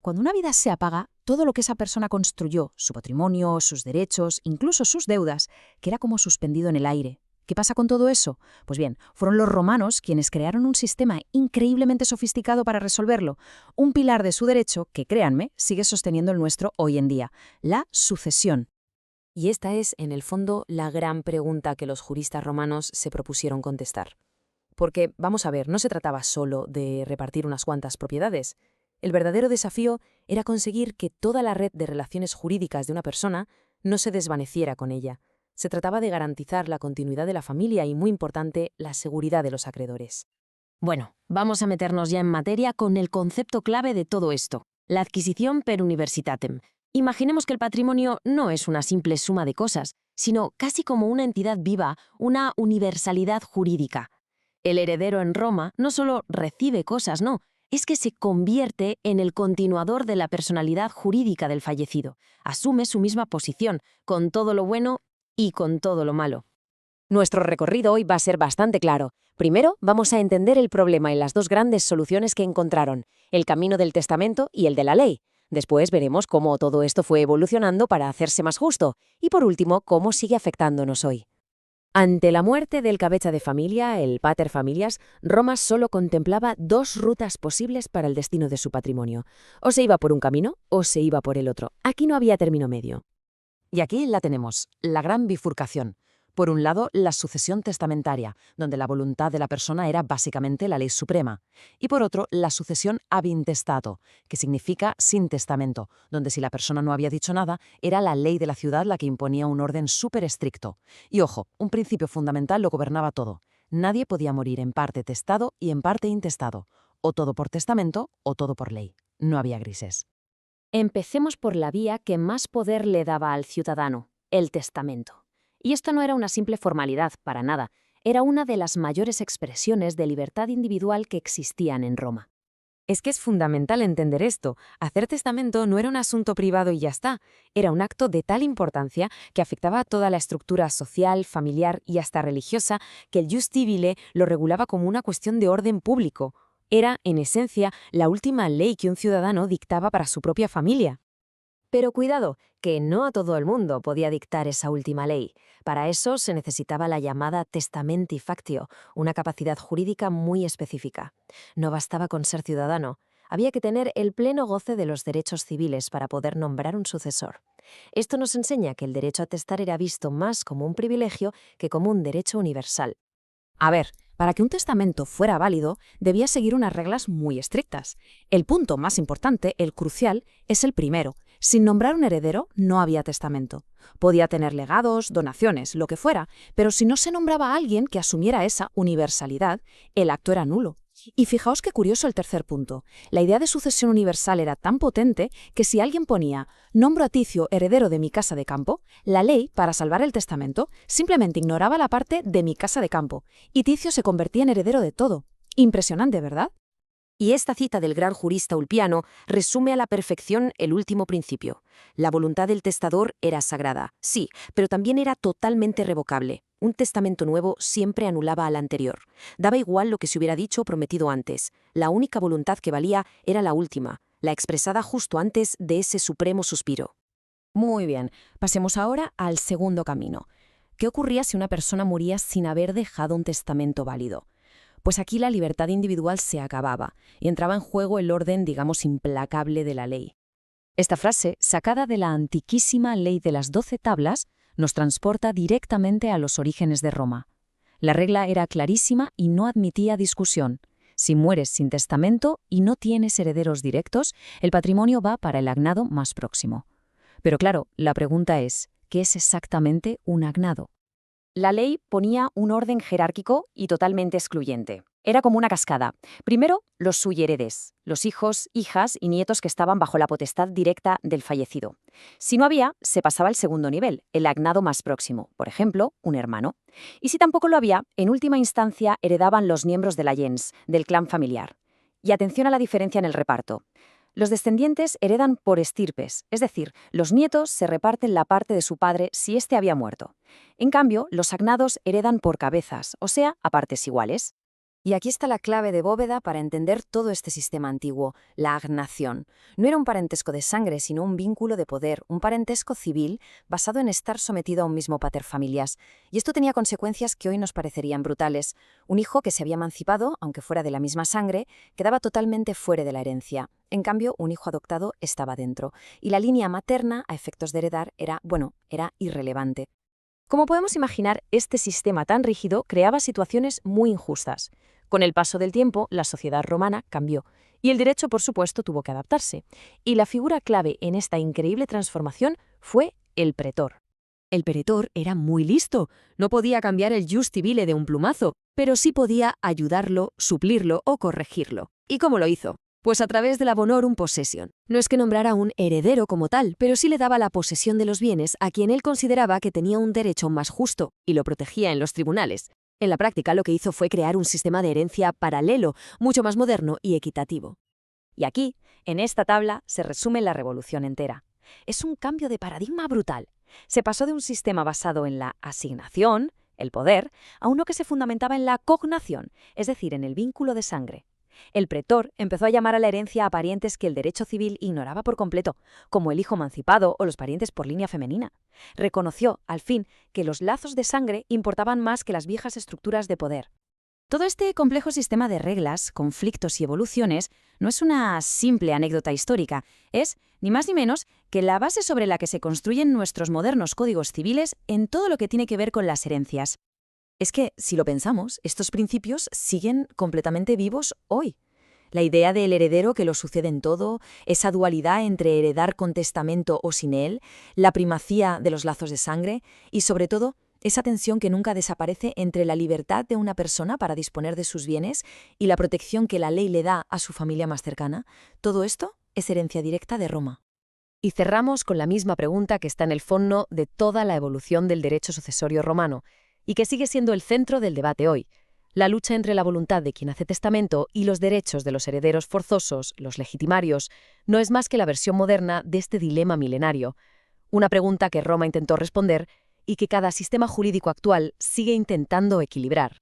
Cuando una vida se apaga, todo lo que esa persona construyó, su patrimonio, sus derechos, incluso sus deudas, queda como suspendido en el aire. ¿Qué pasa con todo eso? Pues bien, fueron los romanos quienes crearon un sistema increíblemente sofisticado para resolverlo, un pilar de su derecho que, créanme, sigue sosteniendo el nuestro hoy en día, la sucesión. Y esta es, en el fondo, la gran pregunta que los juristas romanos se propusieron contestar. Porque, vamos a ver, no se trataba solo de repartir unas cuantas propiedades. El verdadero desafío era conseguir que toda la red de relaciones jurídicas de una persona no se desvaneciera con ella. Se trataba de garantizar la continuidad de la familia y, muy importante, la seguridad de los acreedores. Bueno, vamos a meternos ya en materia con el concepto clave de todo esto, la adquisición per universitatem. Imaginemos que el patrimonio no es una simple suma de cosas, sino casi como una entidad viva, una universalidad jurídica. El heredero en Roma no solo recibe cosas, no, es que se convierte en el continuador de la personalidad jurídica del fallecido. Asume su misma posición, con todo lo bueno y con todo lo malo. Nuestro recorrido hoy va a ser bastante claro. Primero, vamos a entender el problema y las dos grandes soluciones que encontraron, el camino del testamento y el de la ley. Después veremos cómo todo esto fue evolucionando para hacerse más justo. Y por último, cómo sigue afectándonos hoy. Ante la muerte del cabeza de familia, el pater familias, Roma solo contemplaba dos rutas posibles para el destino de su patrimonio. O se iba por un camino o se iba por el otro. Aquí no había término medio. Y aquí la tenemos, la gran bifurcación. Por un lado, la sucesión testamentaria, donde la voluntad de la persona era básicamente la ley suprema. Y por otro, la sucesión ab intestato, que significa sin testamento, donde si la persona no había dicho nada, era la ley de la ciudad la que imponía un orden súper estricto. Y ojo, un principio fundamental lo gobernaba todo. Nadie podía morir en parte testado y en parte intestado. O todo por testamento o todo por ley. No había grises. Empecemos por la vía que más poder le daba al ciudadano, el testamento. Y esto no era una simple formalidad, para nada, era una de las mayores expresiones de libertad individual que existían en Roma. Es que es fundamental entender esto. Hacer testamento no era un asunto privado y ya está, era un acto de tal importancia que afectaba a toda la estructura social, familiar y hasta religiosa que el Jus Civile lo regulaba como una cuestión de orden público. Era, en esencia, la última ley que un ciudadano dictaba para su propia familia. Pero cuidado, que no a todo el mundo podía dictar esa última ley. Para eso se necesitaba la llamada testamenti factio, una capacidad jurídica muy específica. No bastaba con ser ciudadano, había que tener el pleno goce de los derechos civiles para poder nombrar un sucesor. Esto nos enseña que el derecho a testar era visto más como un privilegio que como un derecho universal. A ver, para que un testamento fuera válido, debía seguir unas reglas muy estrictas. El punto más importante, el crucial, es el primero. Sin nombrar un heredero, no había testamento. Podía tener legados, donaciones, lo que fuera, pero si no se nombraba a alguien que asumiera esa universalidad, el acto era nulo. Y fijaos qué curioso el tercer punto. La idea de sucesión universal era tan potente que si alguien ponía «nombro a Ticio heredero de mi casa de campo», la ley, para salvar el testamento, simplemente ignoraba la parte de mi casa de campo, y Ticio se convertía en heredero de todo. Impresionante, ¿verdad? Y esta cita del gran jurista Ulpiano resume a la perfección el último principio. La voluntad del testador era sagrada, sí, pero también era totalmente revocable. Un testamento nuevo siempre anulaba al anterior. Daba igual lo que se hubiera dicho o prometido antes. La única voluntad que valía era la última, la expresada justo antes de ese supremo suspiro. Muy bien, pasemos ahora al segundo camino. ¿Qué ocurría si una persona moría sin haber dejado un testamento válido? Pues aquí la libertad individual se acababa y entraba en juego el orden, digamos, implacable de la ley. Esta frase, sacada de la antiquísima Ley de las 12 Tablas, nos transporta directamente a los orígenes de Roma. La regla era clarísima y no admitía discusión. Si mueres sin testamento y no tienes herederos directos, el patrimonio va para el agnado más próximo. Pero claro, la pregunta es, ¿qué es exactamente un agnado? La ley ponía un orden jerárquico y totalmente excluyente. Era como una cascada. Primero, los suyheredes, los hijos, hijas y nietos que estaban bajo la potestad directa del fallecido. Si no había, se pasaba al segundo nivel, el agnado más próximo, por ejemplo, un hermano. Y si tampoco lo había, en última instancia heredaban los miembros de la gens, del clan familiar. Y atención a la diferencia en el reparto. Los descendientes heredan por estirpes, es decir, los nietos se reparten la parte de su padre si éste había muerto. En cambio, los agnados heredan por cabezas, o sea, a partes iguales. Y aquí está la clave de bóveda para entender todo este sistema antiguo, la agnación. No era un parentesco de sangre, sino un vínculo de poder, un parentesco civil basado en estar sometido a un mismo pater familias. Y esto tenía consecuencias que hoy nos parecerían brutales. Un hijo que se había emancipado, aunque fuera de la misma sangre, quedaba totalmente fuera de la herencia. En cambio, un hijo adoptado estaba dentro. Y la línea materna, a efectos de heredar, era irrelevante. Como podemos imaginar, este sistema tan rígido creaba situaciones muy injustas. Con el paso del tiempo, la sociedad romana cambió, y el derecho, por supuesto, tuvo que adaptarse. Y la figura clave en esta increíble transformación fue el pretor. El pretor era muy listo. No podía cambiar el jus civile de un plumazo, pero sí podía ayudarlo, suplirlo o corregirlo. ¿Y cómo lo hizo? Pues a través de la bonorum possession. No es que nombrara un heredero como tal, pero sí le daba la posesión de los bienes a quien él consideraba que tenía un derecho más justo y lo protegía en los tribunales. En la práctica lo que hizo fue crear un sistema de herencia paralelo, mucho más moderno y equitativo. Y aquí, en esta tabla, se resume la revolución entera. Es un cambio de paradigma brutal. Se pasó de un sistema basado en la asignación, el poder, a uno que se fundamentaba en la cognación, es decir, en el vínculo de sangre. El pretor empezó a llamar a la herencia a parientes que el derecho civil ignoraba por completo, como el hijo emancipado o los parientes por línea femenina. Reconoció, al fin, que los lazos de sangre importaban más que las viejas estructuras de poder. Todo este complejo sistema de reglas, conflictos y evoluciones no es una simple anécdota histórica, es, ni más ni menos, que la base sobre la que se construyen nuestros modernos códigos civiles en todo lo que tiene que ver con las herencias. Es que, si lo pensamos, estos principios siguen completamente vivos hoy. La idea del heredero que lo sucede en todo, esa dualidad entre heredar con testamento o sin él, la primacía de los lazos de sangre y, sobre todo, esa tensión que nunca desaparece entre la libertad de una persona para disponer de sus bienes y la protección que la ley le da a su familia más cercana, todo esto es herencia directa de Roma. Y cerramos con la misma pregunta que está en el fondo de toda la evolución del derecho sucesorio romano, y que sigue siendo el centro del debate hoy: la lucha entre la voluntad de quien hace testamento y los derechos de los herederos forzosos, los legitimarios, no es más que la versión moderna de este dilema milenario. Una pregunta que Roma intentó responder y que cada sistema jurídico actual sigue intentando equilibrar.